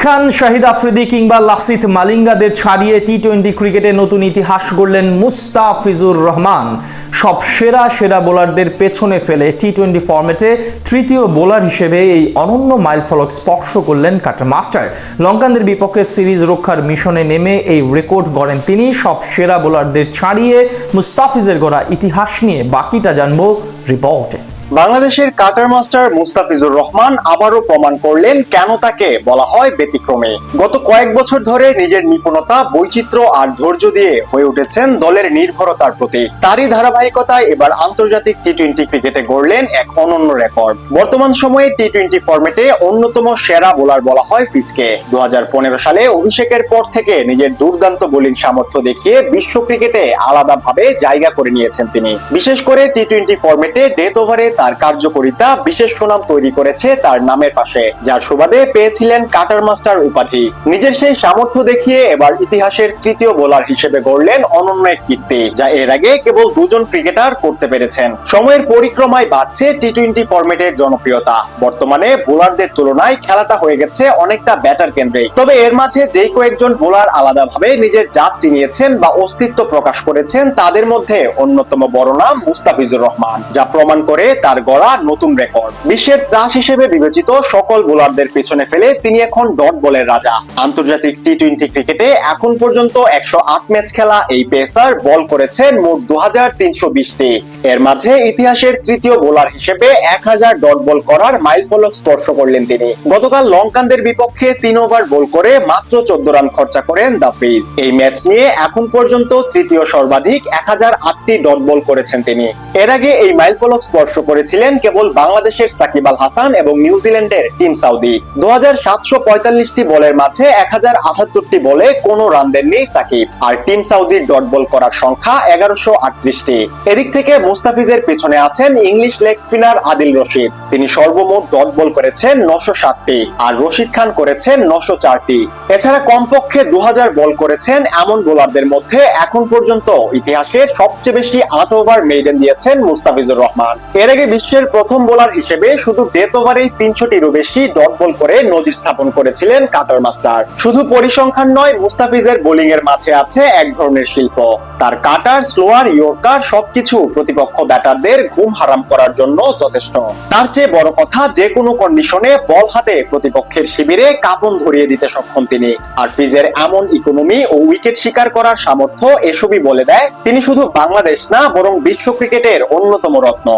খান, শাহিদ আফ্রিদি কিংবা লাসিথ মালিঙ্গাদের ছাড়িয়ে টি-20 ক্রিকেটে নতুন ইতিহাস গড়লেন মুস্তাফিজুর রহমান। সব সেরা সেরা বোলারদের পেছনে ফেলে টি-20 ফরম্যাটে তৃতীয় বোলার হিসেবে এই অনন্য মাইলফলক স্পর্শ করলেন কাটার মাস্টার। লঙ্কানদের বিপক্ষে সিরিজ রক্ষার মিশনে নেমে এই রেকর্ড গড়েন তিনি। সব সেরা বোলারদের ছাড়িয়ে মুস্তাফিজের গড়া ইতিহাস নিয়ে বাকিটা জানবো রিপোর্টে। বাংলাদেশের কাটার মাস্টার মুস্তাফিজুর রহমান আবারও প্রমাণ করলেন কেন তাকে বলা হয় ব্যতিক্রমী। গত কয়েক বছর ধরে নিজের নিপুণতা, বৈচিত্র্য আর ধৈর্য দিয়ে হয়ে উঠেছেন দলের নির্ভরতার প্রতীক। তারই ধারাবাহিকতায় এবার আন্তর্জাতিক টি-20 ক্রিকেটে গড়লেন এক অনন্য রেকর্ড। বর্তমান সময়ে টি-20 ফরম্যাটে অন্যতম সেরা বোলার বলা হয় ফিজকে। 2015 সালে অভিষেকের পর থেকে নিজের দুর্দান্ত বোলিং সামর্থ্য দেখিয়ে বিশ্ব ক্রিকেটে আলাদাভাবে জায়গা করে নিয়েছেন তিনি। বিশেষ করে টি-20 ফরম্যাটে ডেথ ওভারে তার কার্যকারিতা বিশেষ সুনাম তৈরি করেছে তার নামের পাশে, যার সুবাদে পেয়েছিলেন কাটার মাস্টার উপাধি। নিজের সেই সামর্থ্য দেখিয়ে এবার ইতিহাসের তৃতীয় বোলার হিসেবে গড়লেন অনন্য এক কীর্তি, যা এর আগে কেবল দুজন ক্রিকেটার করতে পেরেছেন। সময়ের পরিক্রমায় বাড়ছে টি-20 ফরম্যাটের জনপ্রিয়তা। বর্তমানে বোলারদের তুলনায় খেলাটা হয়ে গেছে অনেকটা ব্যাটার কেন্দ্রিক। তবে এর মাঝে যেই কয়েকজন বোলার আলাদাভাবে নিজের জাত চিনিয়েছেন বা অস্তিত্ব প্রকাশ করেছেন, তাদের মধ্যে অন্যতম বড় নাম মুস্তাফিজুর রহমান, যা প্রমাণ করে তার গড়া নতুন রেকর্ড। বিশ্বের ত্রাস হিসেবে বিবেচিত সকল বোলারদের পেছনে ফেলে তিনি এখন ডট বলের রাজা। আন্তর্জাতিক টি-20 ক্রিকেটে এখন পর্যন্ত 108 ম্যাচ খেলা এই পেসার বল করেছেন মোট 2320টি। এর মাঝে ইতিহাসের তৃতীয় বোলার হিসেবে 1000 ডট বল করার মাইলফলক স্পর্শ করলেন তিনি। গতকাল লঙ্কানদের বিপক্ষে 3 ওভার বল করে মাত্র 14 রান খরচা করেন দ্য ফিজ। এই ম্যাচ নিয়ে এখন পর্যন্ত তৃতীয় সর্বাধিক 1008টি ডট বল করেছেন তিনি। এর আগে এই মাইলফলক স্পর্শ করেছিলেন কেবল বাংলাদেশের সাকিব আল হাসান এবং নিউজিল্যান্ডের টিম সাউদি। 2745টি বলের মাঝে 1078টি বলে কোনো রান দেননি সাকিব, আর টিম সাউদির ডট বল করার সংখ্যা 1138টি। এদিক থেকে মুস্তাফিজের পেছনে আছেন English leg spinner Adil Rashid. তিনি সর্বমোট ডট বল করেছেন 960টি, আর রশিদ খান করেছেন 904টি। এছাড়া কমপক্ষে 2000 বল করেছেন এমন বোলারদের মধ্যে এখন পর্যন্ত ইতিহাসের সবচেয়ে বেশি 8 ওভার মেইডেন দিয়েছেন মুস্তাফিজুর রহমান। এর আগে বিশ্বের প্রথম বোলার হিসেবে শুধু ডেথ ওভারেই 300টিরও বেশি ডট বল করে নজির স্থাপন করেছিলেন কাটার মাস্টার। শুধু পরিসংখ্যান নয়, মুস্তাফিজের বোলিং এর মাঝে আছে এক ধরনের শিল্প। তার কাটার, স্লোয়ার, ইয়র্কার সবকিছু প্রতিপক্ষ ব্যাটারদের ঘুম হারাম করার জন্য যথেষ্ট। তার চেয়ে বড় কথা, যে কোনো কন্ডিশনে বল হাতে প্রতিপক্ষের শিবিরে কাঁপন ধরিয়ে দিতে সক্ষম তিনি। আর ফিজের এমন ইকোনমি ও উইকেট শিকার করার সামর্থ্য এসবই বলে দেয় তিনি শুধু বাংলাদেশ না, বরং বিশ্ব ক্রিকেটের অন্যতম রত্ন।